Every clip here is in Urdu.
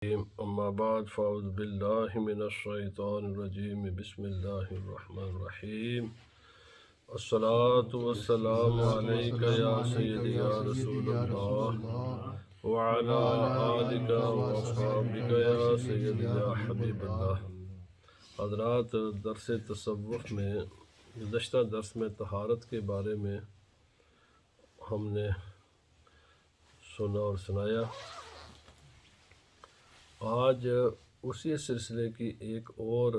أما بعد فأعوذ بالله من الشيطان الرجيم بسم الله الرحمن الرحيم الصلاة والسلام عليك يا سيدي يا رسول الله وعلى آلك وأصحابك يا سيدي يا حبيب الله۔ حضرات، درس تصوف میں گزشتہ درس میں طہارت کے بارے میں ہم نے سنا اور سنایا۔ آج اسی سلسلے کی ایک اور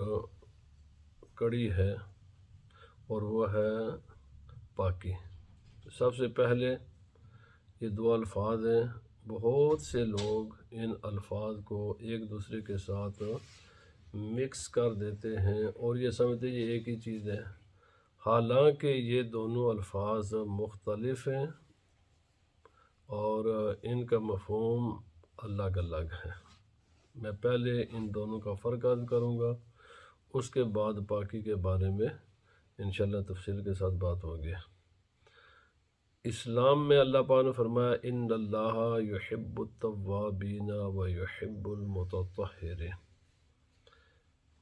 کڑی ہے اور وہ ہے پاکی۔ سب سے پہلے یہ دو الفاظ ہیں، بہت سے لوگ ان الفاظ کو ایک دوسرے کے ساتھ مکس کر دیتے ہیں اور یہ سمجھتے ہیں یہ ایک ہی چیز ہے، حالانکہ یہ دونوں الفاظ مختلف ہیں اور ان کا مفہوم الگ الگ ہے۔ میں پہلے ان دونوں کا فرق عرض کروں گا، اس کے بعد پاکی کے بارے میں انشاءاللہ تفصیل کے ساتھ بات ہوگی۔ اسلام میں اللہ پاک نے فرمایا ان اللہ یحب التوابین ویحب المتطہرین،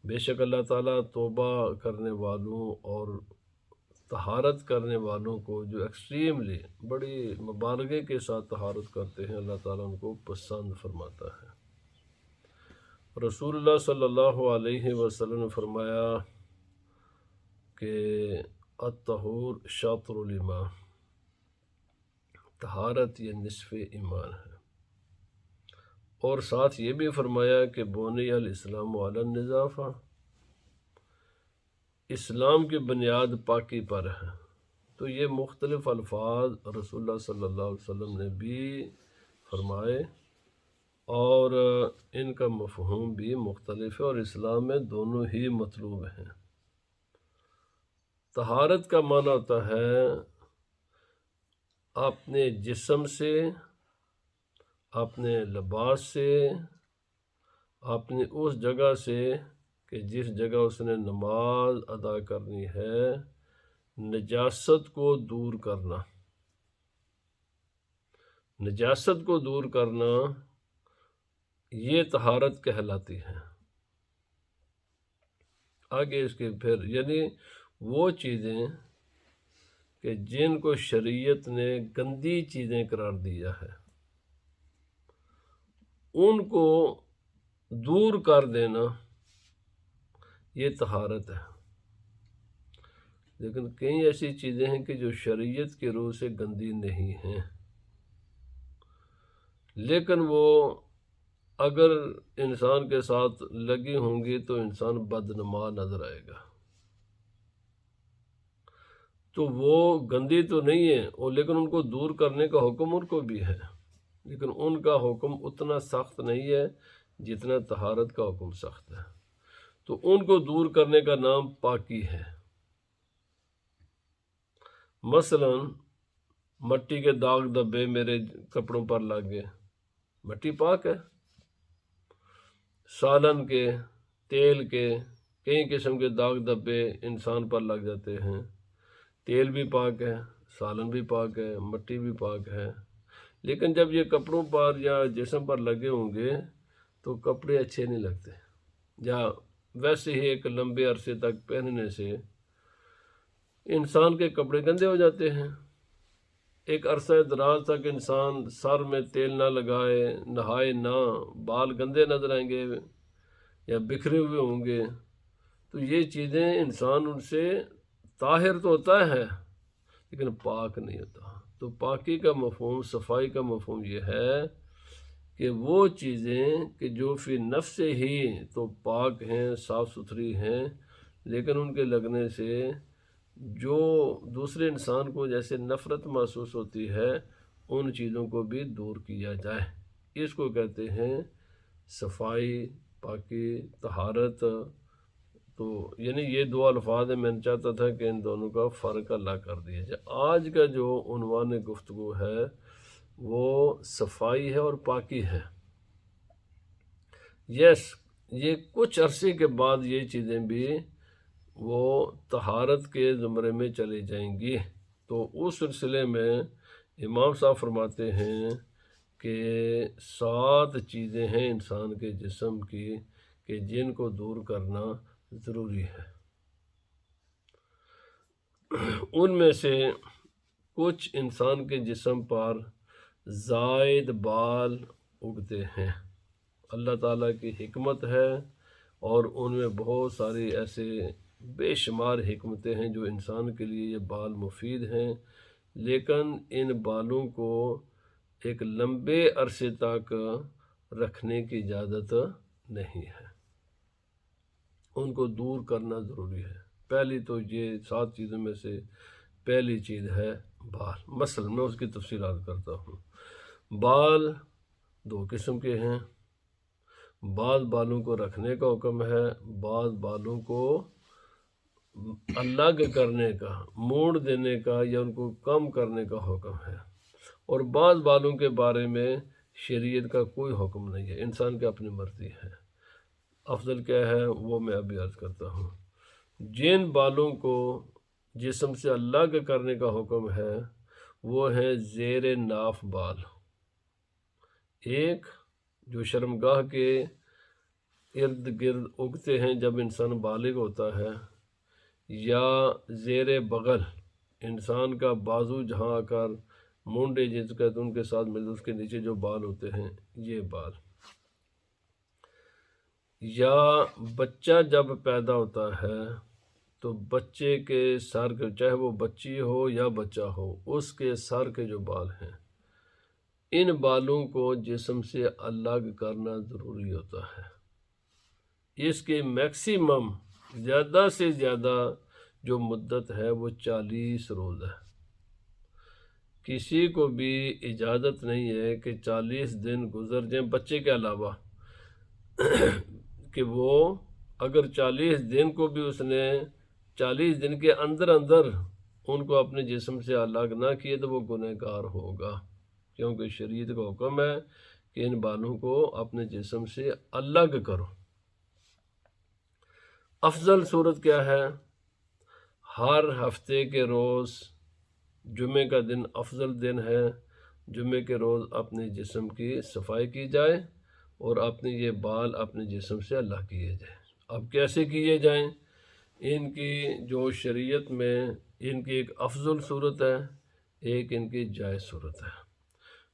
بے شک اللہ تعالیٰ توبہ کرنے والوں اور طہارت کرنے والوں کو جو ایکسٹریملی بڑی مبالغے کے ساتھ طہارت کرتے ہیں، اللہ تعالیٰ ان کو پسند فرماتا ہے۔ رسول اللہ صلی اللہ علیہ وسلم نے فرمایا کہ الطہور شطر الایمان، طہارت یہ نصف ایمان ہے، اور ساتھ یہ بھی فرمایا کہ بنی الاسلام علی النظافہ، اسلام کی بنیاد پاکی پر ہے۔ تو یہ مختلف الفاظ رسول اللہ صلی اللہ علیہ وسلم نے بھی فرمائے اور ان کا مفہوم بھی مختلف ہے، اور اسلام میں دونوں ہی مطلوب ہیں۔ طہارت کا معنی ہوتا ہے اپنے جسم سے، اپنے لباس سے، اپنی اس جگہ سے کہ جس جگہ اس نے نماز ادا کرنی ہے، نجاست کو دور کرنا۔ نجاست کو دور کرنا یہ طہارت کہلاتی ہے۔ آگے اس کے پھر یعنی وہ چیزیں کہ جن کو شریعت نے گندی چیزیں قرار دیا ہے، ان کو دور کر دینا یہ طہارت ہے۔ لیکن کئی ایسی چیزیں ہیں کہ جو شریعت کی روح سے گندی نہیں ہیں، لیکن وہ اگر انسان کے ساتھ لگی ہوں گی تو انسان بدنما نظر آئے گا۔ تو وہ گندی تو نہیں ہے، اور لیکن ان کو دور کرنے کا حکم ان کو بھی ہے، لیکن ان کا حکم اتنا سخت نہیں ہے جتنا طہارت کا حکم سخت ہے۔ تو ان کو دور کرنے کا نام پاکی ہے۔ مثلا مٹی کے داغ دھبے میرے کپڑوں پر لگ گئے، مٹی پاک ہے۔ سالن کے، تیل کے، کئی قسم کے داغ دھبے انسان پر لگ جاتے ہیں، تیل بھی پاک ہے، سالن بھی پاک ہے، مٹی بھی پاک ہے، لیکن جب یہ کپڑوں پر یا جسم پر لگے ہوں گے تو کپڑے اچھے نہیں لگتے، یا ویسے ہی ایک لمبے عرصے تک پہننے سے انسان کے کپڑے گندے ہو جاتے ہیں۔ ایک عرصہ دراز تک انسان سر میں تیل نہ لگائے، نہائے نہ، بال گندے نظر آئیں گے یا بکھرے ہوئے ہوں گے، تو یہ چیزیں انسان ان سے طاہر تو ہوتا ہے لیکن پاک نہیں ہوتا۔ تو پاکی کا مفہوم، صفائی کا مفہوم یہ ہے کہ وہ چیزیں کہ جو فی نفس ہی تو پاک ہیں، صاف ستھری ہیں، لیکن ان کے لگنے سے جو دوسرے انسان کو جیسے نفرت محسوس ہوتی ہے، ان چیزوں کو بھی دور کیا جائے، اس کو کہتے ہیں صفائی، پاکی، طہارت۔ تو یعنی یہ دو الفاظ ہیں، میں نے چاہتا تھا کہ ان دونوں کا فرق اللہ کر دیا جائے۔ آج کا جو عنوان گفتگو ہے وہ صفائی ہے اور پاکی ہے۔ یہ کچھ عرصے کے بعد یہ چیزیں بھی وہ طہارت کے زمرے میں چلی جائیں گی۔ تو اس سلسلے میں امام صاحب فرماتے ہیں کہ 7 چیزیں ہیں انسان کے جسم کی کہ جن کو دور کرنا ضروری ہے۔ ان میں سے کچھ انسان کے جسم پر زائد بال اگتے ہیں، اللہ تعالیٰ کی حکمت ہے، اور ان میں بہت ساری ایسے بے شمار حکمتیں ہیں جو انسان کے لیے یہ بال مفید ہیں، لیکن ان بالوں کو ایک لمبے عرصے تک رکھنے کی اجازت نہیں ہے، ان کو دور کرنا ضروری ہے۔ پہلی تو یہ 7 چیزوں میں سے پہلی چیز ہے بال۔ مثلا میں اس کی تفصیلات کرتا ہوں۔ بال 2 قسم کے ہیں، بعض بالوں کو رکھنے کا حکم ہے، بعض بالوں کو الگ کرنے کا، موڑ دینے کا یا ان کو کم کرنے کا حکم ہے، اور بعض بالوں کے بارے میں شریعت کا کوئی حکم نہیں ہے، انسان کی اپنی مرضی ہے۔ افضل کیا ہے وہ میں ابھی عرض کرتا ہوں۔ جن بالوں کو جسم سے الگ کرنے کا حکم ہے وہ ہے زیر ناف بال، ایک جو شرمگاہ کے ارد گرد اگتے ہیں جب انسان بالغ ہوتا ہے، یا زیر بغل، انسان کا بازو جہاں آ کر مونڈے جس کا ان کے ساتھ ملتے اس کے نیچے جو بال ہوتے ہیں یہ بال، یا بچہ جب پیدا ہوتا ہے تو بچے کے سر کے، چاہے وہ بچی ہو یا بچہ ہو، اس کے سر کے جو بال ہیں ان بالوں کو جسم سے الگ کرنا ضروری ہوتا ہے۔ اس کے میکسیمم زیادہ سے زیادہ جو مدت ہے وہ 40 روز ہے۔ کسی کو بھی اجازت نہیں ہے کہ 40 دن گزر جائیں بچے کے علاوہ کہ وہ اگر 40 دن کو بھی اس نے 40 دن کے اندر ان کو اپنے جسم سے الگ نہ کیے تو وہ گنہگار ہوگا، کیونکہ شریعت کا حکم ہے کہ ان بالوں کو اپنے جسم سے الگ کرو۔ افضل صورت کیا ہے؟ ہر ہفتے کے روز، جمعے کا دن افضل دن ہے، جمعے کے روز اپنے جسم کی صفائی کی جائے اور اپنے یہ بال اپنے جسم سے الگ کیے جائیں۔ اب کیسے کیے جائیں؟ ان کی جو شریعت میں ان کی ایک افضل صورت ہے، ایک ان کی جائز صورت ہے۔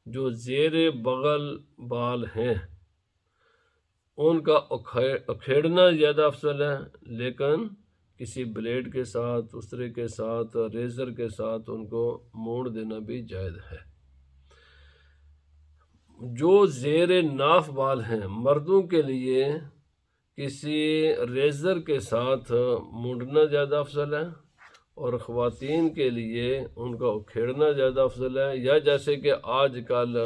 جو زیر بغل بال ہیں ان کا اکھیڑنا زیادہ افضل ہے، لیکن کسی بلیڈ کے ساتھ، استرے کے ساتھ، ریزر کے ساتھ ان کو موڑ دینا بھی جائز ہے۔ جو زیر ناف بال ہیں مردوں کے لیے کسی ریزر کے ساتھ مونڈنا زیادہ افضل ہے، اور خواتین کے لیے ان کا اکھیڑنا زیادہ افضل ہے، یا جیسے کہ آج کل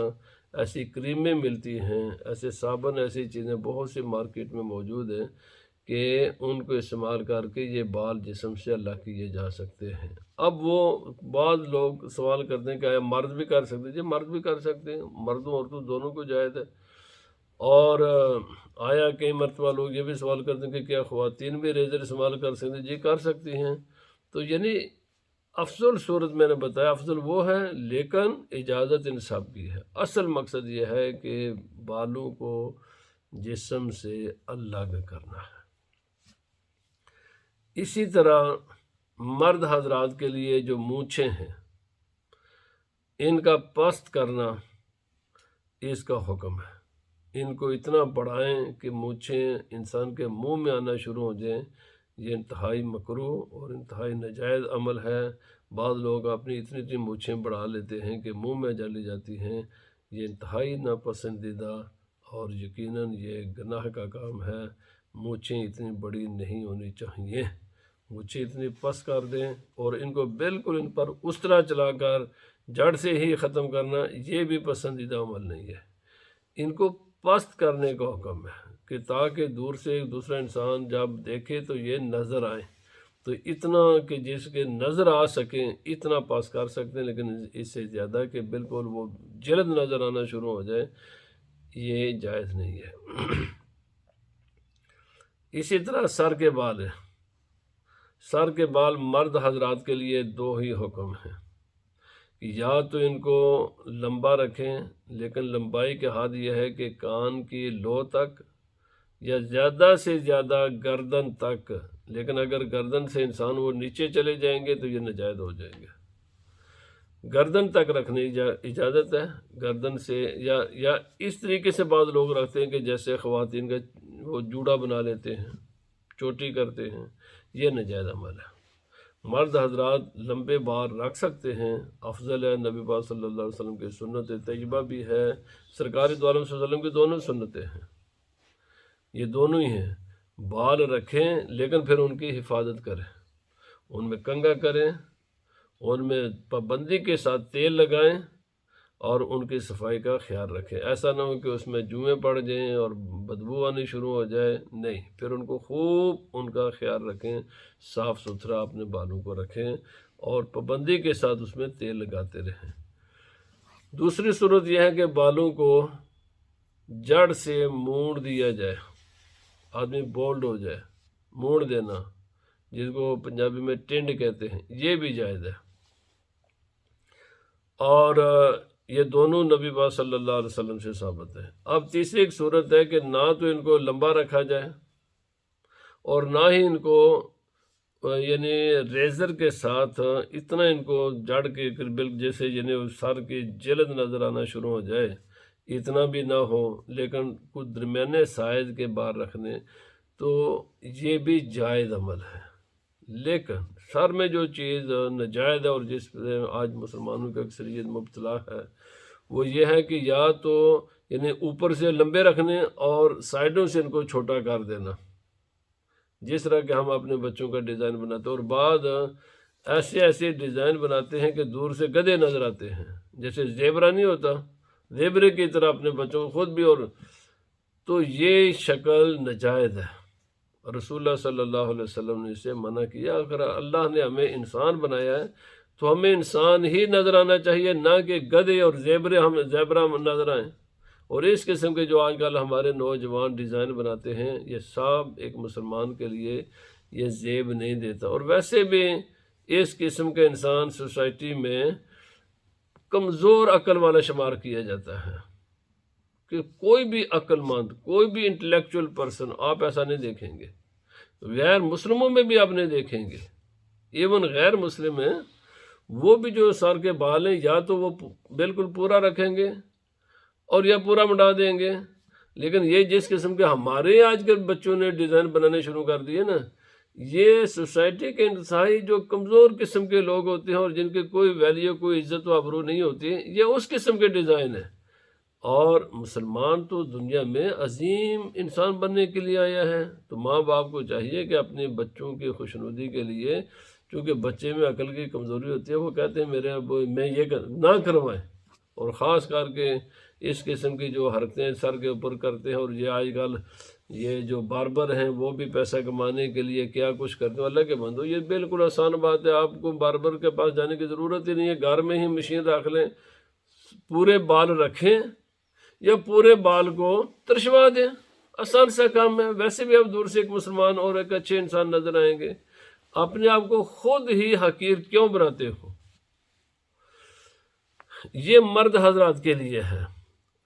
ایسی کریمیں ملتی ہیں، ایسے صابن، ایسی چیزیں بہت سی مارکیٹ میں موجود ہیں کہ ان کو استعمال کر کے یہ بال جسم سے الگ کیے جا سکتے ہیں۔ اب وہ بعض لوگ سوال کرتے ہیں کہ آیا مرد بھی کر سکتے ہیں؟ جی مرد بھی کر سکتے ہیں، مردوں عورتوں دونوں کو جائز ہے۔ اور آیا کئی مرتبہ لوگ یہ بھی سوال کرتے ہیں کہ کیا خواتین بھی ریزر استعمال کر سکتے ہیں؟ جی کر سکتی ہیں۔ تو یعنی افضل صورت میں نے بتایا افضل وہ ہے، لیکن اجازت ان سب کی ہے۔ اصل مقصد یہ ہے کہ بالوں کو جسم سے الگ کرنا ہے۔ اسی طرح مرد حضرات کے لیے جو مونچھیں ہیں ان کا پست کرنا اس کا حکم ہے۔ ان کو اتنا بڑھائیں کہ مونچھیں انسان کے منہ میں آنا شروع ہو جائیں، یہ انتہائی مکروہ اور انتہائی ناجائز عمل ہے۔ بعض لوگ اپنی اتنی مونچھیں بڑھا لیتے ہیں کہ منہ میں چلی جاتی ہیں، یہ انتہائی ناپسندیدہ اور یقیناً یہ گناہ کا کام ہے۔ مونچھیں اتنی بڑی نہیں ہونی چاہیے، مونچھیں اتنی پس کر دیں، اور ان کو بالکل ان پر اس طرح چلا کر جڑ سے ہی ختم کرنا یہ بھی پسندیدہ عمل نہیں ہے۔ ان کو پست کرنے کا حکم ہے کہ تاکہ دور سے ایک دوسرا انسان جب دیکھے تو یہ نظر آئے، تو اتنا کہ جس کے نظر آ سکیں اتنا پاس کر سکتے ہیں، لیکن اس سے زیادہ کہ بالکل وہ جلد نظر آنا شروع ہو جائے یہ جائز نہیں ہے۔ اسی طرح سر کے بال ہیں۔ سر کے بال مرد حضرات کے لیے 2 ہی حکم ہیں۔ کہ یا تو ان کو لمبا رکھیں، لیکن لمبائی کے حد یہ ہے کہ کان کی لو تک یا زیادہ سے زیادہ گردن تک، لیکن اگر گردن سے انسان وہ نیچے چلے جائیں گے تو یہ ناجائز ہو جائیں گے۔ گردن تک رکھنے اجازت ہے، گردن سے یا اس طریقے سے بعض لوگ رکھتے ہیں کہ جیسے خواتین کا وہ جوڑا بنا لیتے ہیں، چوٹی کرتے ہیں، یہ ناجائز عمل ہے۔ مرد حضرات لمبے بال رکھ سکتے ہیں، افضل ہے، نبی پاک صلی اللہ علیہ وسلم کی سنت طیبہ بھی ہے، سرکار دو عالم صلی اللہ علیہ وسلم کی دونوں سنتیں ہیں، یہ دونوں ہی ہیں۔ بال رکھیں لیکن پھر ان کی حفاظت کریں، ان میں کنگھا کریں، ان میں پابندی کے ساتھ تیل لگائیں اور ان کی صفائی کا خیال رکھیں۔ ایسا نہ ہو کہ اس میں جوئیں پڑ جائیں اور بدبو آنی شروع ہو جائے، نہیں، پھر ان کو خوب ان کا خیال رکھیں، صاف ستھرا اپنے بالوں کو رکھیں اور پابندی کے ساتھ اس میں تیل لگاتے رہیں۔ دوسری صورت یہ ہے کہ بالوں کو جڑ سے مونڈ دیا جائے، آدمی بولڈ ہو جائے، مونڈ دینا، جس کو پنجابی میں ٹنڈ کہتے ہیں، یہ بھی جائز ہے۔ اور یہ دونوں نبی پاک صلی اللہ علیہ وسلم سے ثابت ہے۔ اب تیسری ایک صورت ہے کہ نہ تو ان کو لمبا رکھا جائے اور نہ ہی ان کو یعنی ریزر کے ساتھ اتنا ان کو جڑ کے بالکل جیسے یعنی سر کی جلد نظر آنا شروع ہو جائے، اتنا بھی نہ ہو، لیکن کچھ درمیانے سائز کے بال رکھنے، تو یہ بھی جائز عمل ہے۔ لیکن سر میں جو چیز ناجائز ہے اور جس پہ آج مسلمانوں کی اکثریت مبتلا ہے وہ یہ ہے کہ یا تو یعنی اوپر سے لمبے رکھنے اور سائڈوں سے ان کو چھوٹا کر دینا، جس طرح کہ ہم اپنے بچوں کا ڈیزائن بناتے ہیں، اور بعد ایسے ڈیزائن بناتے ہیں کہ دور سے گدھے نظر آتے ہیں، جیسے زیبرا نہیں ہوتا، زیبرے کی طرح اپنے بچوں کو خود بھی، اور تو یہ شکل ناجائز ہے۔ رسول اللہ صلی اللہ علیہ وسلم نے اسے منع کیا۔ اگر اللہ نے ہمیں انسان بنایا ہے تو ہمیں انسان ہی نظر آنا چاہیے، نہ کہ گدھے اور زیبرا نظر آئیں۔ اور اس قسم کے جو آج کل ہمارے نوجوان ڈیزائن بناتے ہیں، یہ سب ایک مسلمان کے لیے یہ زیب نہیں دیتا۔ اور ویسے بھی اس قسم کے انسان سوسائٹی میں کمزور عقل والا شمار کیا جاتا ہے، کہ کوئی بھی عقل مند، کوئی بھی انٹلیکچوئل پرسن آپ ایسا نہیں دیکھیں گے۔ غیر مسلموں میں بھی آپ نہیں دیکھیں گے، ایون غیر مسلم ہیں وہ بھی جو سر کے بال ہیں یا تو وہ بالکل پورا رکھیں گے اور یا پورا مٹا دیں گے، لیکن یہ جس قسم کے ہمارے آج کے بچوں نے ڈیزائن بنانے شروع کر دیے نا، یہ سوسائٹی کے انتہائی جو کمزور قسم کے لوگ ہوتے ہیں اور جن کے کوئی ویلیو، کوئی عزت و آبرو نہیں ہوتی، یہ اس قسم کے ڈیزائن ہیں۔ اور مسلمان تو دنیا میں عظیم انسان بننے کے لیے آیا ہے، تو ماں باپ کو چاہیے کہ اپنے بچوں کی خوشنودی کے لیے، چونکہ بچے میں عقل کی کمزوری ہوتی ہے، وہ کہتے ہیں میرے ابو میں یہ نہ کروائیں، اور خاص کر کے اس قسم کی جو حرکتیں سر کے اوپر کرتے ہیں، اور یہ آج کل یہ جو باربر ہیں وہ بھی پیسہ کمانے کے لیے کیا کچھ کرتے ہیں۔ اللہ کے بندو، یہ بالکل آسان بات ہے، آپ کو باربر کے پاس جانے کی ضرورت ہی نہیں ہے، گھر میں ہی مشین رکھ لیں، پورے بال رکھیں یا پورے بال کو ترشوا دیں، آسان سا کام ہے۔ ویسے بھی آپ دور سے ایک مسلمان اور ایک اچھے انسان نظر آئیں گے، اپنے آپ کو خود ہی حقیر کیوں بناتے ہو؟ یہ مرد حضرات کے لیے ہے۔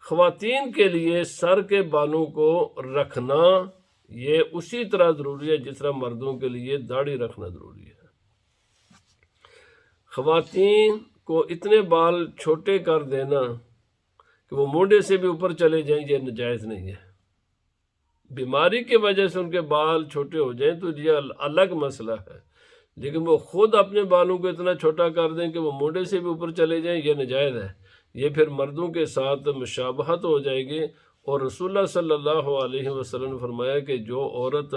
خواتین کے لیے سر کے بالوں کو رکھنا یہ اسی طرح ضروری ہے جس طرح مردوں کے لیے داڑھی رکھنا ضروری ہے۔ خواتین کو اتنے بال چھوٹے کر دینا کہ وہ مونڈے سے بھی اوپر چلے جائیں، یہ ناجائز نہیں ہے۔ بیماری کی وجہ سے ان کے بال چھوٹے ہو جائیں تو یہ الگ مسئلہ ہے، لیکن وہ خود اپنے بالوں کو اتنا چھوٹا کر دیں کہ وہ مونڈے سے بھی اوپر چلے جائیں، یہ ناجائز ہے۔ یہ پھر مردوں کے ساتھ مشابہت ہو جائے گی، اور رسول اللہ صلی اللہ علیہ وسلم نے فرمایا کہ جو عورت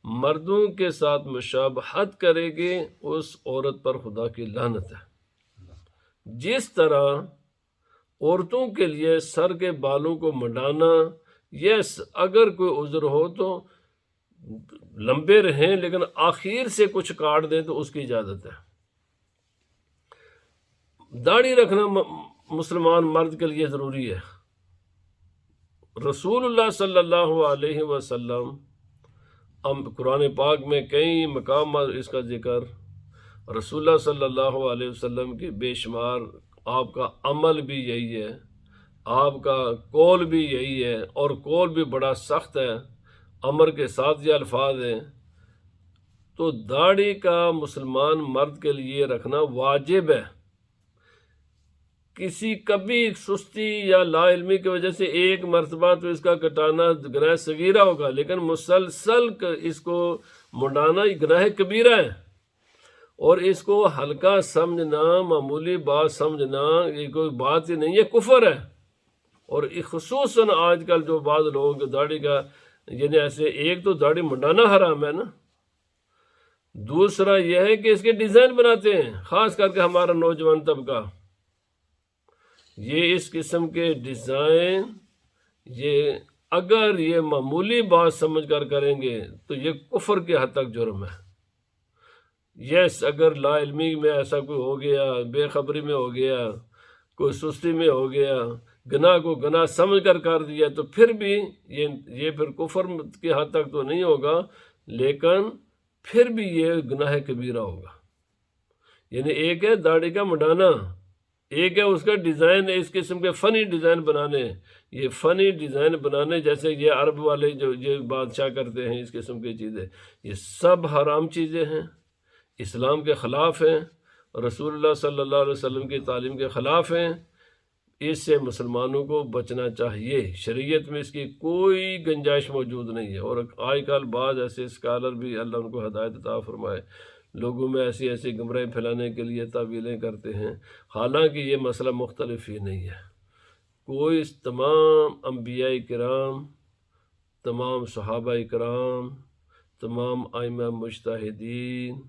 مردوں کے ساتھ مشابہت کرے گی اس عورت پر خدا کی لعنت ہے۔ جس طرح عورتوں کے لیے سر کے بالوں کو منڈانا، یس اگر کوئی عذر ہو تو لمبے رہیں لیکن آخر سے کچھ کاٹ دیں تو اس کی اجازت ہے۔ داڑھی رکھنا مسلمان مرد کے لیے ضروری ہے۔ رسول اللہ صلی اللہ علیہ وسلم قرآن پاک میں کئی مقام اس کا ذکر، رسول اللہ صلی اللہ علیہ وسلم کی بے شمار آپ کا عمل بھی یہی ہے، آپ کا قول بھی یہی ہے، اور قول بھی بڑا سخت ہے، امر کے ساتھ یہ الفاظ ہیں، تو داڑھی کا مسلمان مرد کے لیے رکھنا واجب ہے۔ کسی کبھی سستی یا لا علمی کی وجہ سے ایک مرتبہ تو اس کا کٹانا گناہ صغیرہ ہوگا، لیکن مسلسل اس کو منڈانا گناہ کبیرہ ہے، اور اس کو ہلکا سمجھنا، معمولی بات سمجھنا یہ کوئی بات ہی نہیں ہے، کفر ہے۔ اور خصوصاً آج کل جو بعض لوگ داڑھی کا یعنی ایسے، ایک تو داڑھی منڈانا حرام ہے نا، دوسرا یہ ہے کہ اس کے ڈیزائن بناتے ہیں، خاص کر کے ہمارا نوجوان طبقہ، یہ اس قسم کے ڈیزائن یہ اگر یہ معمولی بات سمجھ کر کریں گے تو یہ کفر کے حد تک جرم ہے۔ یس، اگر لا علمی میں ایسا کوئی ہو گیا، بے خبری میں ہو گیا، کوئی سستی میں ہو گیا، گناہ کو گناہ سمجھ کر دیا، تو پھر بھی یہ پھر کفر کی حد تک تو نہیں ہوگا، لیکن پھر بھی یہ گناہ کبیرہ ہوگا۔ یعنی ایک ہے داڑھی کا منڈانا، ایک ہے اس کا ڈیزائن، اس قسم کے فنی ڈیزائن بنانے، یہ فنی ڈیزائن بنانے جیسے یہ عرب والے جو یہ بادشاہ کرتے ہیں، اس قسم کی چیزیں، یہ سب حرام چیزیں ہیں، اسلام کے خلاف ہیں، رسول اللہ صلی اللہ علیہ وسلم کی تعلیم کے خلاف ہیں۔ اس سے مسلمانوں کو بچنا چاہیے، شریعت میں اس کی کوئی گنجائش موجود نہیں ہے۔ اور آج کل بعض ایسے اسکالر بھی، اللہ ان کو ہدایت عطا فرمائے، لوگوں میں ایسی گمراہی پھیلانے کے لیے تعویلیں کرتے ہیں، حالانکہ یہ مسئلہ مختلف ہی نہیں ہے۔ کوئی تمام انبیاء کرام، تمام صحابہ کرام، تمام ائمہ مجتہدین،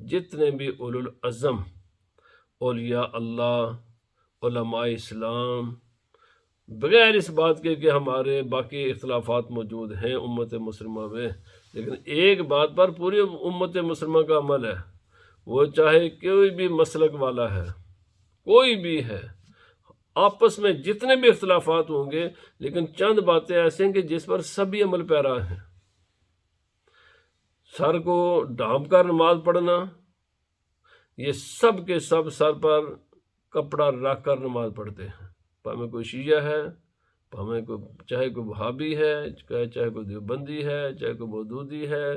جتنے بھی اولو العزم، اولیاء اللہ، علماء اسلام، بغیر اس بات کے کہ ہمارے باقی اختلافات موجود ہیں امت مسلمہ میں، لیکن ایک بات پر پوری امت مسلمہ کا عمل ہے، وہ چاہے کوئی بھی مسلک والا ہے، کوئی بھی ہے، آپس میں جتنے بھی اختلافات ہوں گے، لیکن چند باتیں ایسے ہیں کہ جس پر سبھی عمل پیرا ہیں۔ سر کو ڈھانپ کر نماز پڑھنا، یہ سب کے سب سر پر کپڑا رکھ کر نماز پڑھتے ہیں، پاویں کوئی شیعہ ہے، پاویں چاہے کوئی وہابی ہے، چاہے کوئی دیوبندی ہے، چاہے کوئی مودودی ہے،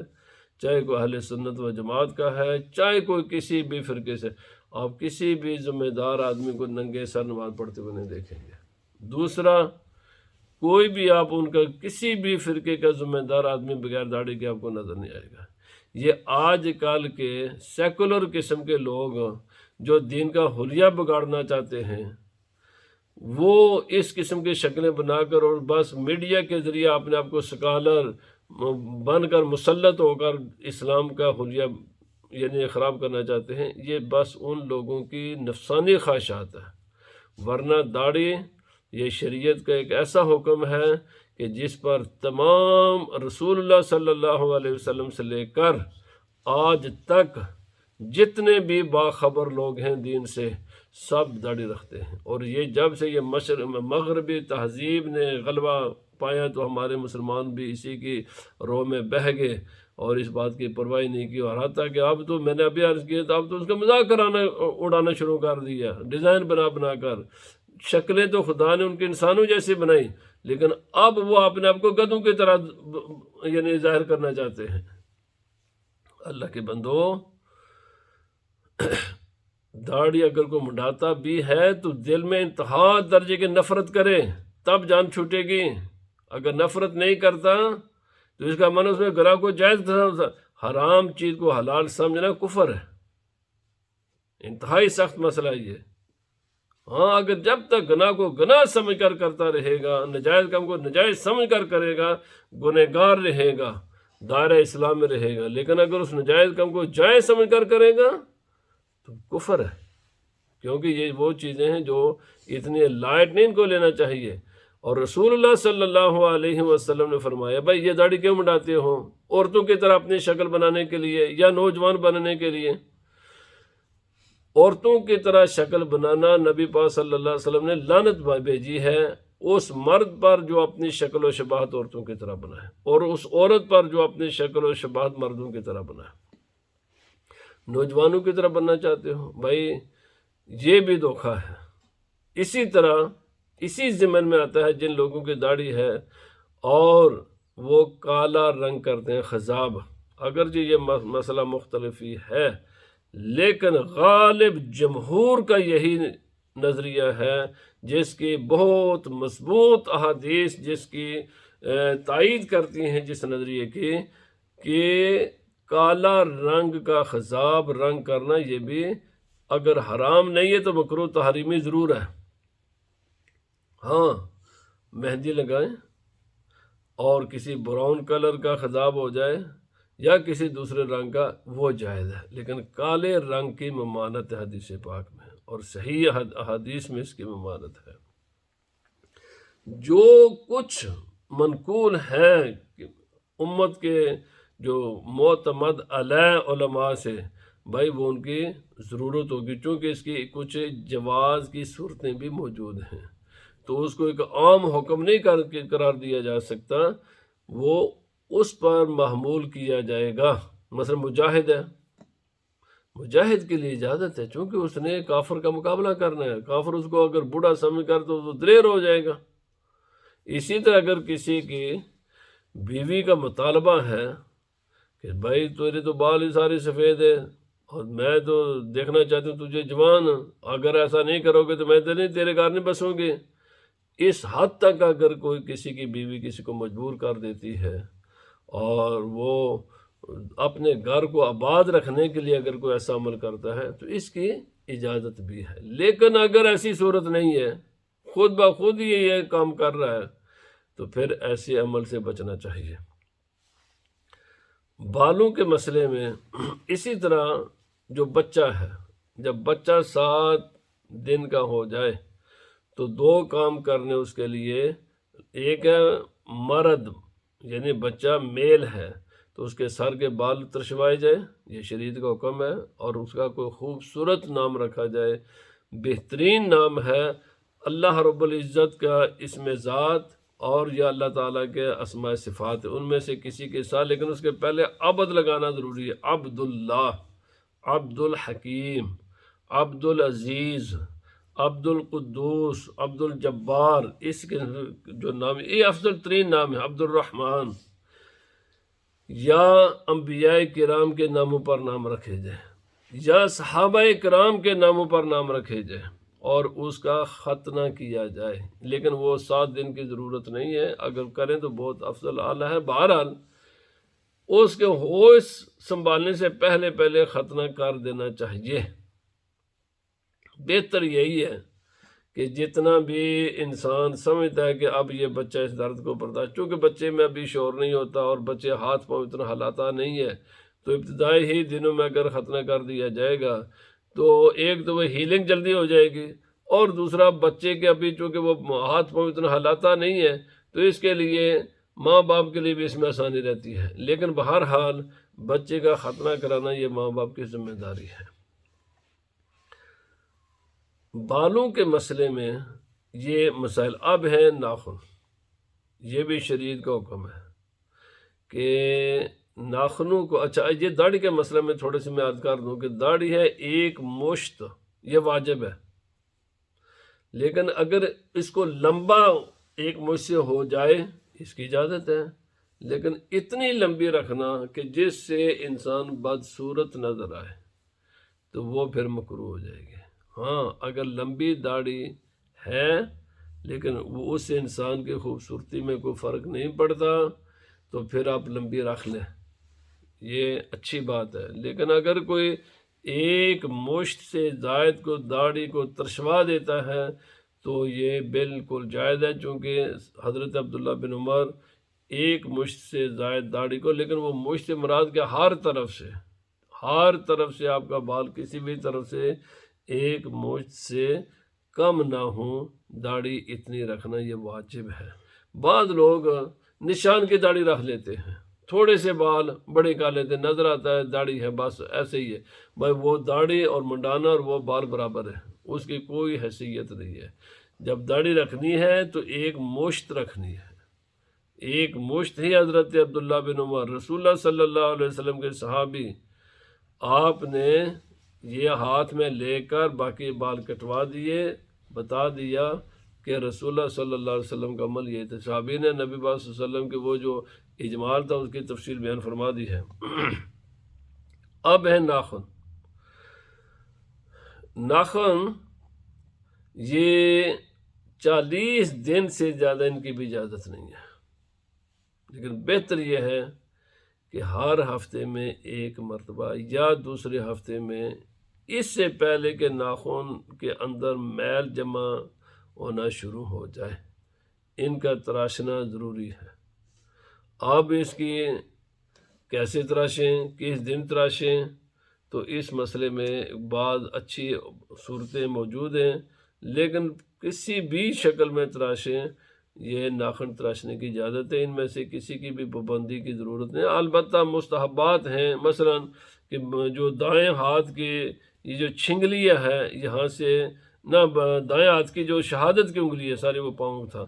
چاہے کوئی اہل سنت و جماعت کا ہے، چاہے کوئی کسی بھی فرقے سے، آپ کسی بھی ذمہ دار آدمی کو ننگے سر نماز پڑھتے ہوئے نہیں دیکھیں گے۔ دوسرا، کوئی بھی آپ ان کا کسی بھی فرقے کا ذمہ دار آدمی بغیر داڑھی کے آپ کو نظر نہیں آئے گا۔ یہ آج کل کے سیکولر قسم کے لوگ جو دین کا حلیہ بگاڑنا چاہتے ہیں، وہ اس قسم کی شکلیں بنا کر اور بس میڈیا کے ذریعے اپنے آپ کو سکالر بن کر مسلط ہو کر اسلام کا حلیہ یعنی خراب کرنا چاہتے ہیں۔ یہ بس ان لوگوں کی نفسانی خواہشات ہے، ورنہ داڑھی یہ شریعت کا ایک ایسا حکم ہے کہ جس پر تمام رسول اللہ صلی اللہ علیہ وسلم سے لے کر آج تک جتنے بھی باخبر لوگ ہیں دین سے، سب داڑھی رکھتے ہیں۔ اور یہ جب سے یہ مغربی تہذیب نے غلبہ پایا تو ہمارے مسلمان بھی اسی کی رو میں بہہ گئے اور اس بات کی پرواہ نہیں کی، اور حتیٰ کہ اب تو میں نے ابھی عرض کیا تھا، اب تو اس کا مذاق اڑانا شروع کر دیا، ڈیزائن بنا کر، شکلیں تو خدا نے ان کے انسانوں جیسی بنائی، لیکن اب وہ اپنے آپ کو گدھوں کی طرح یعنی ظاہر کرنا چاہتے ہیں۔ اللہ کے بندو، داڑھی اگر کوئی منڈاتا بھی ہے تو دل میں انتہا درجے کی نفرت کرے، تب جان چھوٹے گی۔ اگر نفرت نہیں کرتا تو اس کا من اس میں گناہ کو جائز، حرام چیز کو حلال سمجھنا کفر ہے، انتہائی سخت مسئلہ یہ۔ ہاں، اگر جب تک گناہ کو گناہ سمجھ کر کرتا رہے گا، نجائز کام کو نجائز سمجھ کر کرے گا، گنہگار رہے گا، دائرہ اسلام میں رہے گا، لیکن اگر اس نجائز کام کو جائز سمجھ کر کرے گا تو کفر ہے، کیونکہ یہ وہ چیزیں ہیں جو اتنی لائٹ نہیں ان کو لینا چاہیے۔ اور رسول اللہ صلی اللہ علیہ وسلم نے فرمایا، بھائی یہ داڑھی کیوں منڈاتے ہو؟ عورتوں کی طرح اپنی شکل بنانے کے لیے یا نوجوان بننے کے لیے؟ عورتوں کی طرح شکل بنانا، نبی پاک صلی اللہ علیہ وسلم نے لعنت بھیجی ہے اس مرد پر جو اپنی شکل و شباہت عورتوں کی طرح بنائے، اور اس عورت پر جو اپنی شکل و شباہت مردوں کی طرح بنائے۔ نوجوانوں کی طرح بننا چاہتے ہو؟ بھائی یہ بھی دھوکہ ہے، اسی طرح اسی ضمن میں آتا ہے جن لوگوں کی داڑھی ہے اور وہ کالا رنگ کرتے ہیں خضاب، اگرچہ یہ مسئلہ مختلف ہی ہے، لیکن غالب جمہور کا یہی نظریہ ہے، جس کی بہت مضبوط احادیث جس کی تائید کرتی ہیں جس نظریے کی، کہ کالا رنگ کا خضاب رنگ کرنا یہ بھی اگر حرام نہیں ہے تو مکروہ تحریمی ضرور ہے۔ ہاں، مہندی لگائیں اور کسی براؤن کلر کا خضاب ہو جائے یا کسی دوسرے رنگ کا، وہ جائز ہے، لیکن کالے رنگ کی ممانعت ہے حدیث پاک میں، اور صحیح احادیث میں اس کی ممانعت ہے۔ جو کچھ منقول ہے امت کے جو معتمد علیہ علماء سے، بھائی وہ ان کی ضرورت ہوگی، چونکہ اس کی کچھ جواز کی صورتیں بھی موجود ہیں، تو اس کو ایک عام حکم نہیں قرار دیا جا سکتا، وہ اس پر محمول کیا جائے گا۔ مثلا مجاہد ہے، مجاہد کے لیے اجازت ہے، چونکہ اس نے کافر کا مقابلہ کرنا ہے، کافر اس کو اگر بوڑھا سمجھ کر تو دلیر ہو جائے گا۔ اسی طرح اگر کسی کی بیوی کا مطالبہ ہے کہ بھائی تیرے تو بال ہی سارے سفید ہے اور میں تو دیکھنا چاہتی ہوں تجھے جوان، اگر ایسا نہیں کرو گے تو میں تو نہیں تیرے گھر نہیں بسوں گی، اس حد تک اگر کوئی کسی کی بیوی کسی کو مجبور کر دیتی ہے اور وہ اپنے گھر کو آباد رکھنے کے لیے اگر کوئی ایسا عمل کرتا ہے تو اس کی اجازت بھی ہے، لیکن اگر ایسی صورت نہیں ہے، خود بخود ہی یہ کام کر رہا ہے، تو پھر ایسے عمل سے بچنا چاہیے۔ بالوں کے مسئلے میں اسی طرح جو بچہ ہے، جب بچہ 7 دن کا ہو جائے تو 2 کام کرنے اس کے لیے، ایک ہے مرد یعنی بچہ میل ہے تو اس کے سر کے بال ترشوائے جائے، یہ شریعت کا حکم ہے، اور اس کا کوئی خوبصورت نام رکھا جائے، بہترین نام ہے اللہ رب العزت کا اسم ذات اور یا اللہ تعالیٰ کے اسماء صفات، ان میں سے کسی کے ساتھ، لیکن اس کے پہلے عبد لگانا ضروری ہے، عبداللہ، عبد الحکیم، عبد العزیز، عبد القدوس، عبد الجبار، اس کے جو نام، یہ افضل ترین نام ہے، عبد الرحمن، یا انبیاء کرام کے ناموں پر نام رکھے جائیں یا صحابہ کرام کے ناموں پر نام رکھے جائیں اور اس کا ختنہ کیا جائے، لیکن وہ 7 دن کی ضرورت نہیں ہے، اگر کریں تو بہت افضل اعلیٰ ہے۔ بہرحال اس کے ہوش سنبھالنے سے پہلے ختنہ کر دینا چاہیے، بہتر یہی ہے کہ جتنا بھی انسان سمجھتا ہے کہ اب یہ بچہ اس درد کو برداشت، چونکہ بچے میں ابھی شعور نہیں ہوتا اور بچے ہاتھ پاؤں اتنا ہلاتا نہیں ہے، تو ابتدائی ہی دنوں میں اگر ختنہ کر دیا جائے گا تو ایک تو وہ ہیلنگ جلدی ہو جائے گی، اور دوسرا بچے کے ابھی چونکہ وہ ہاتھ پاؤں اتنا ہلاتا نہیں ہے تو اس کے لیے ماں باپ کے لیے بھی اس میں آسانی رہتی ہے، لیکن بہرحال بچے کا ختنہ کرانا یہ ماں باپ کی ذمہ داری ہے۔ بالوں کے مسئلے میں یہ مسائل اب ہیں۔ ناخن، یہ بھی شریعت کا حکم ہے کہ ناخنوں کو، اچھا یہ داڑھی کے مسئلے میں تھوڑے سے میں عرض کر دوں کہ داڑھی ہے 1 مشت، یہ واجب ہے، لیکن اگر اس کو لمبا 1 مشت سے ہو جائے اس کی اجازت ہے، لیکن اتنی لمبی رکھنا کہ جس سے انسان بدصورت نظر آئے تو وہ پھر مکروہ ہو جائے گی۔ ہاں، اگر لمبی داڑھی ہے لیکن وہ اس سے انسان کی خوبصورتی میں کوئی فرق نہیں پڑتا تو پھر آپ لمبی رکھ لیں، یہ اچھی بات ہے، لیکن اگر کوئی 1 مشت سے زائد کو داڑھی کو ترشوا دیتا ہے تو یہ بالکل جائز ہے، چونکہ حضرت عبداللہ بن عمر 1 مشت سے زائد داڑھی کو، لیکن وہ مشت سے مراد کے ہر طرف سے آپ کا بال کسی بھی طرف سے 1 مشت سے کم نہ ہوں، داڑھی اتنی رکھنا یہ واجب ہے۔ بعض لوگ نشان کی داڑھی رکھ لیتے ہیں، تھوڑے سے بال بڑے کر لیتے ہیں، نظر آتا ہے داڑھی ہے، بس ایسے ہی ہے، بھائی وہ داڑھی اور منڈانا اور وہ بال برابر ہے، اس کی کوئی حیثیت نہیں ہے۔ جب داڑھی رکھنی ہے تو 1 مشت رکھنی ہے، 1 مشت ہی حضرت عبداللہ بن عمر رسول اللہ صلی اللہ علیہ وسلم کے صحابی، آپ نے یہ ہاتھ میں لے کر باقی بال کٹوا دیے، بتا دیا کہ رسول اللہ صلی اللہ علیہ وسلم کا عمل یہ تھا۔ صحابی نے نبی پاک صلی اللہ علیہ وسلم کے وہ جو اجمال تھا اس کی تفصیل بیان فرما دی ہے۔ اب ہے ناخن۔ ناخن یہ 40 دن سے زیادہ ان کی بھی اجازت نہیں ہے، لیکن بہتر یہ ہے کہ ہر ہفتے میں ایک مرتبہ یا دوسرے ہفتے میں، اس سے پہلے کہ ناخن کے اندر میل جمع ہونا شروع ہو جائے، ان کا تراشنا ضروری ہے۔ اب اس کی کیسے تراشیں، کس دن تراشیں، تو اس مسئلے میں بعض اچھی صورتیں موجود ہیں، لیکن کسی بھی شکل میں تراشیں، یہ ناخن تراشنے کی اجازت ہے۔ ان میں سے کسی کی بھی پابندی کی ضرورت نہیں، البتہ مستحبات ہیں، مثلا کہ جو دائیں ہاتھ کی یہ جو چھنگلیاں ہے یہاں سے نہ، دائیں ہاتھ کی جو شہادت کی انگلی ہے، ساری وہ پاؤں تھا،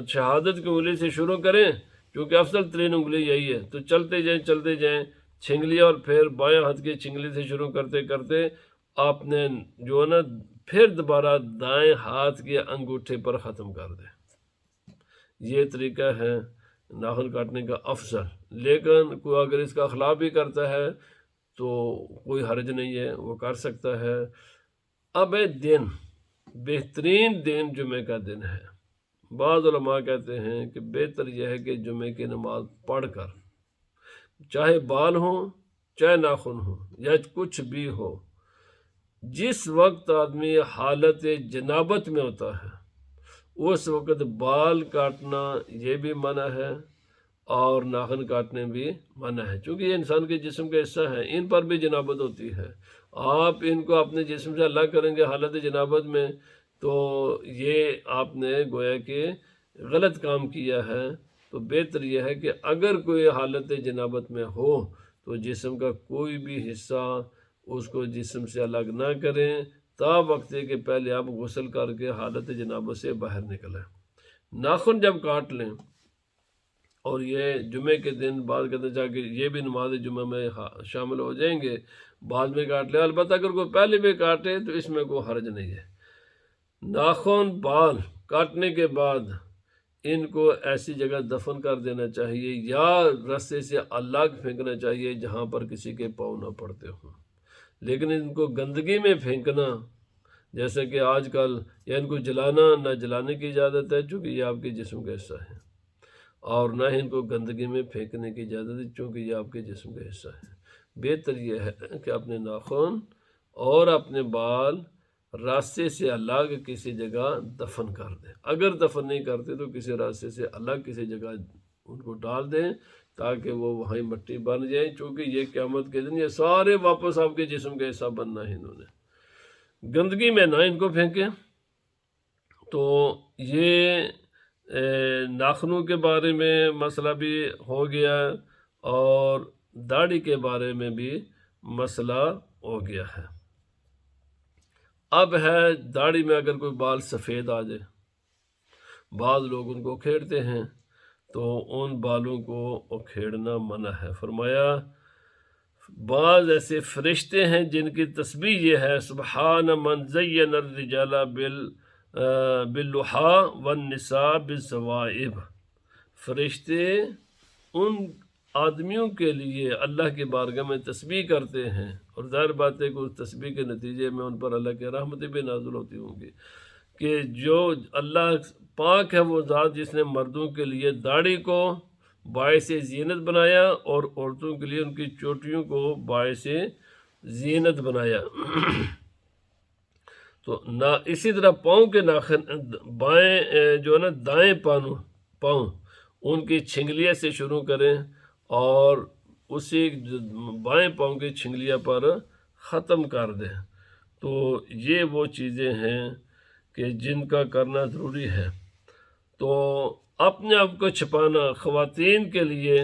شہادت کی انگلی سے شروع کریں کیونکہ افضل ترین انگلی یہی ہے، تو چلتے جائیں چھنگلیاں، اور پھر بائیں ہاتھ کی چھنگلی سے شروع کرتے کرتے آپ نے جو ہے نا پھر دوبارہ دائیں ہاتھ کے انگوٹھے پر ختم کر دیں۔ یہ طریقہ ہے ناخن کاٹنے کا افضل، لیکن کوئی اگر اس کا خلاف بھی کرتا ہے تو کوئی حرج نہیں ہے، وہ کر سکتا ہے۔ اب دن، بہترین دن جمعہ کا دن ہے۔ بعض علماء کہتے ہیں کہ بہتر یہ ہے کہ جمعہ کی نماز پڑھ کر، چاہے بال ہوں چاہے ناخن ہوں یا کچھ بھی ہو، جس وقت آدمی حالت جنابت میں ہوتا ہے اس وقت بال کاٹنا یہ بھی منع ہے اور ناخن کاٹنے بھی منع ہے، چونکہ یہ انسان کے جسم کا حصہ ہے، ان پر بھی جنابت ہوتی ہے۔ آپ ان کو اپنے جسم سے الگ کریں گے حالت جنابت میں تو یہ آپ نے گویا کہ غلط کام کیا ہے۔ تو بہتر یہ ہے کہ اگر کوئی حالت جنابت میں ہو تو جسم کا کوئی بھی حصہ اس کو جسم سے الگ نہ کریں، تا وقتے کہ پہلے آپ غسل کر کے حالت جنابت سے باہر نکلیں۔ ناخن جب کاٹ لیں، اور یہ جمعے کے دن بعد کہتے جا کے یہ بھی نماز جمعہ میں شامل ہو جائیں گے، بعد میں کاٹ لیں، البتہ اگر کوئی پہلے بھی کاٹے تو اس میں کوئی حرج نہیں ہے۔ ناخن بال کاٹنے کے بعد ان کو ایسی جگہ دفن کر دینا چاہیے یا رسے سے الگ پھینکنا چاہیے جہاں پر کسی کے پاؤں نہ پڑتے ہوں، لیکن ان کو گندگی میں پھینکنا، جیسے کہ آج کل، یا ان کو جلانا نہ جلانے کی اجازت ہے چونکہ یہ آپ کے جسم کا حصہ ہے، اور نہ ہی ان کو گندگی میں پھینکنے کی اجازت ہے چونکہ یہ آپ کے جسم کا حصہ ہے۔ بہتر یہ ہے کہ اپنے ناخن اور اپنے بال راستے سے الگ کسی جگہ دفن کر دیں، اگر دفن نہیں کرتے تو کسی راستے سے الگ کسی جگہ ان کو ڈال دیں تاکہ وہ وہیں مٹی بن جائیں، چونکہ یہ قیامت کے دن یہ سارے واپس آپ کے جسم کا حصہ بننا ہے، انہوں نے گندگی میں نہ ان کو پھینکیں۔ تو یہ ناخنوں کے بارے میں مسئلہ بھی ہو گیا اور داڑھی کے بارے میں بھی مسئلہ ہو گیا ہے۔ اب ہے داڑھی میں اگر کوئی بال سفید آ جائے، بعض لوگ ان کو کھیڑتے ہیں، تو ان بالوں کو اکھیڑنا منع ہے۔ فرمایا بعض ایسے فرشتے ہیں جن کی تسبیح یہ ہے، سبحان من زین الرجال باللحا والنساء بالزوائب۔ فرشتے ان آدمیوں کے لیے اللہ کی بارگاہ میں تسبیح کرتے ہیں، اور ظاہر بات ہے کہ اس تسبیح کے نتیجے میں ان پر اللہ کی رحمتیں بھی نازل ہوتی ہوں گی، کہ جو اللہ پاک ہے وہ ذات جس نے مردوں کے لیے داڑھی کو باعث زینت بنایا اور عورتوں کے لیے ان کی چوٹیوں کو باعث زینت بنایا۔ تو نہ اسی طرح پاؤں کے ناخن، بائیں جو ہے نا دائیں پاؤں ان کی چھنگلیاں سے شروع کریں اور اسی بائیں پاؤں کی چھنگلیاں پر ختم کر دیں۔ تو یہ وہ چیزیں ہیں کہ جن کا کرنا ضروری ہے۔ تو اپنے آپ کو چھپانا، خواتین کے لیے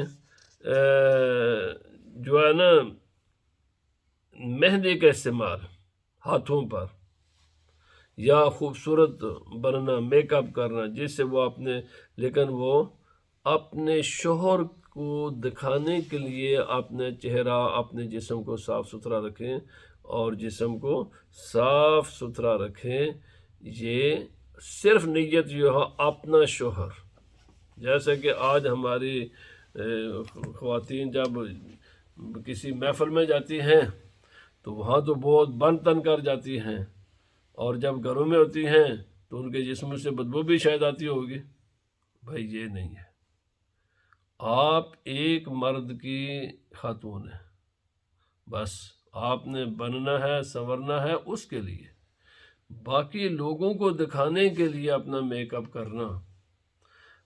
جو ہے نا مہندی کا استعمال ہاتھوں پر، یا خوبصورت بننا، میک اپ کرنا جس سے وہ لیکن وہ اپنے شوہر کو دکھانے کے لیے اپنے چہرہ، اپنے جسم کو صاف ستھرا رکھیں اور جسم کو صاف ستھرا رکھیں۔ یہ صرف نیت یہ ہو اپنا شوہر، جیسے کہ آج ہماری خواتین جب کسی محفل میں جاتی ہیں تو وہاں تو بہت بن تن کر جاتی ہیں، اور جب گھروں میں ہوتی ہیں تو ان کے جسم سے بدبو بھی شاید آتی ہوگی۔ بھائی یہ نہیں ہے، آپ ایک مرد کی خاتون ہیں، بس آپ نے بننا ہے سنورنا ہے اس کے لیے، باقی لوگوں کو دکھانے کے لیے اپنا میک اپ کرنا،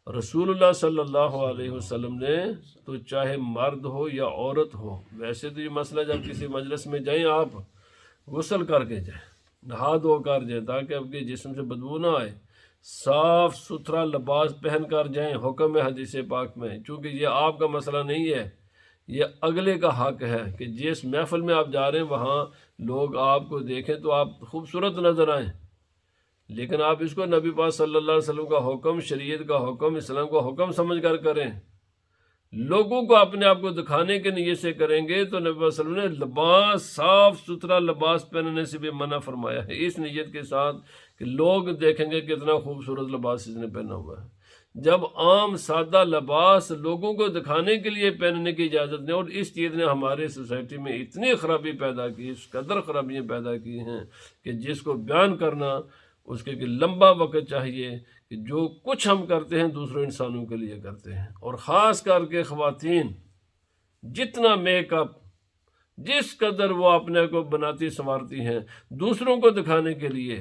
رسول اللہ صلی اللہ علیہ وسلم نے تو چاہے مرد ہو یا عورت ہو، ویسے تو یہ مسئلہ جب کسی مجلس میں جائیں آپ غسل کر کے جائیں، نہا دھو کر جائیں تاکہ آپ کے جسم سے بدبو نہ آئے، صاف ستھرا لباس پہن کر جائیں، حکم ہے حدیث پاک میں، چونکہ یہ آپ کا مسئلہ نہیں ہے، یہ اگلے کا حق ہے کہ جس محفل میں آپ جا رہے ہیں وہاں لوگ آپ کو دیکھیں تو آپ خوبصورت نظر آئیں، لیکن آپ اس کو نبی پاک صلی اللہ علیہ وسلم کا حکم، شریعت کا حکم، اسلام کا حکم سمجھ کر کریں۔ لوگوں کو اپنے آپ کو دکھانے کے نیت سے کریں گے تو نبی صلی اللہ علیہ وسلم نے لباس صاف ستھرا لباس پہننے سے بھی منع فرمایا ہے، اس نیت کے ساتھ کہ لوگ دیکھیں گے کتنا خوبصورت لباس اس نے پہنا ہوا ہے۔ جب عام سادہ لباس لوگوں کو دکھانے کے لیے پہننے کی اجازت نہیں، اور اس چیز نے ہمارے سوسائٹی میں اتنی خرابی پیدا کی، اس قدر خرابیاں پیدا کی ہیں کہ جس کو بیان کرنا اس کے لمبا وقت چاہیے، کہ جو کچھ ہم کرتے ہیں دوسرے انسانوں کے لیے کرتے ہیں، اور خاص کر کے خواتین جتنا میک اپ جس قدر وہ اپنے کو بناتی سنوارتی ہیں دوسروں کو دکھانے کے لیے،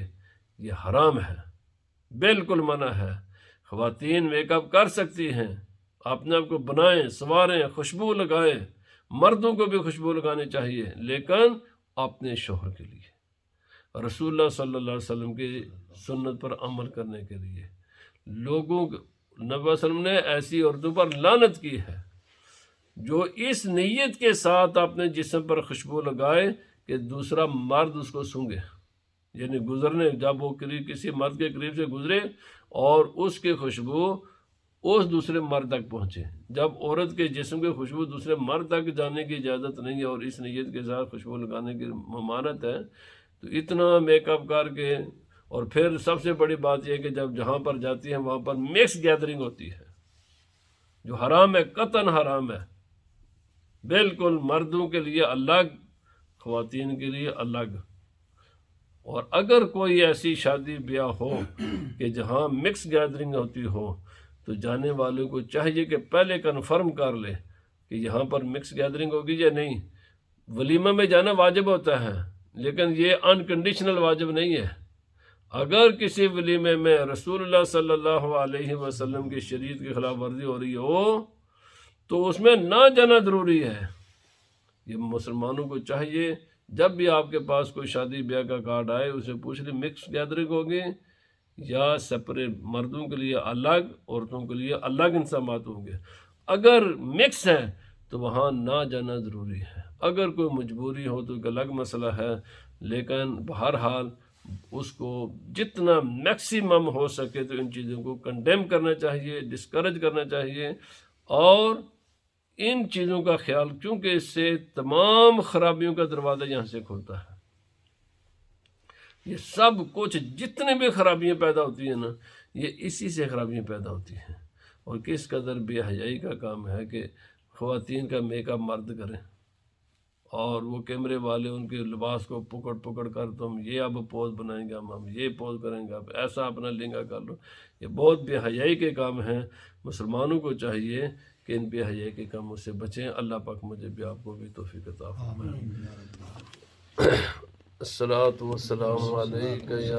یہ حرام ہے، بالکل منع ہے۔ خواتین میک اپ کر سکتی ہیں، اپنے آپ کو بنائیں سنواریں، خوشبو لگائیں، مردوں کو بھی خوشبو لگانی چاہیے لیکن اپنے شوہر کے لیے، رسول اللہ صلی اللہ علیہ وسلم کی سنت پر عمل کرنے کے لیے۔ لوگوں نبی صلی اللہ علیہ وسلم نے ایسی عورتوں پر لعنت کی ہے جو اس نیت کے ساتھ اپنے جسم پر خوشبو لگائے کہ دوسرا مرد اس کو سونگے، یعنی گزرنے جب وہ کسی مرد کے قریب سے گزرے اور اس کی خوشبو اس دوسرے مرد تک پہنچے۔ جب عورت کے جسم کی خوشبو دوسرے مرد تک جانے کی اجازت نہیں ہے اور اس نیت کے ساتھ خوشبو لگانے کی ممانعت ہے، تو اتنا میک اپ کر کے، اور پھر سب سے بڑی بات یہ ہے کہ جب جہاں پر جاتی ہیں وہاں پر مکس گیدرنگ ہوتی ہے جو حرام ہے، قطعاً حرام ہے، بالکل مردوں کے لیے الگ، خواتین کے لیے الگ۔ اور اگر کوئی ایسی شادی بیاہ ہو کہ جہاں مکس گیدرنگ ہوتی ہو تو جانے والوں کو چاہیے کہ پہلے کنفرم کر لے کہ یہاں پر مکس گیدرنگ ہوگی یا نہیں۔ ولیمہ میں جانا واجب ہوتا ہے لیکن یہ انکنڈیشنل واجب نہیں ہے۔ اگر کسی ولیمے میں رسول اللہ صلی اللہ علیہ وسلم کی شریعت کی خلاف ورزی ہو رہی ہو تو اس میں نہ جانا ضروری ہے۔ یہ مسلمانوں کو چاہیے جب بھی آپ کے پاس کوئی شادی بیاہ کا کارڈ آئے اسے پوچھ لیں مکس گیدرنگ ہوگی یا سپریٹ، مردوں کے لیے الگ عورتوں کے لیے الگ انتظامات ہوں گے۔ اگر مکس ہے تو وہاں نہ جانا ضروری ہے، اگر کوئی مجبوری ہو تو ایک الگ مسئلہ ہے، لیکن بہرحال اس کو جتنا میکسیمم ہو سکے تو ان چیزوں کو کنڈیم کرنا چاہیے، ڈسکریج کرنا چاہیے، اور ان چیزوں کا خیال، کیونکہ اس سے تمام خرابیوں کا دروازہ یہاں سے کھلتا ہے۔ یہ سب کچھ جتنے بھی خرابیاں پیدا ہوتی ہیں نا، یہ اسی سے خرابیاں پیدا ہوتی ہیں۔ اور کس قدر بے حیائی کا کام ہے کہ خواتین کا میک اپ مرد کریں، اور وہ کیمرے والے ان کے لباس کو پکڑ پکڑ کر تم یہ اب پوز بنائیں گے، ہم یہ پوز کریں گے، اب ایسا اپنا لہنگا کر لو۔ یہ بہت بے حیائی کے کام ہیں۔ مسلمانوں کو چاہیے کہ ان بے حیائی کے کاموں سے بچیں۔ اللہ پاک مجھے بھی آپ کو بھی توفیق عطا فرمائے۔ الصلاۃ والسلام علیک یا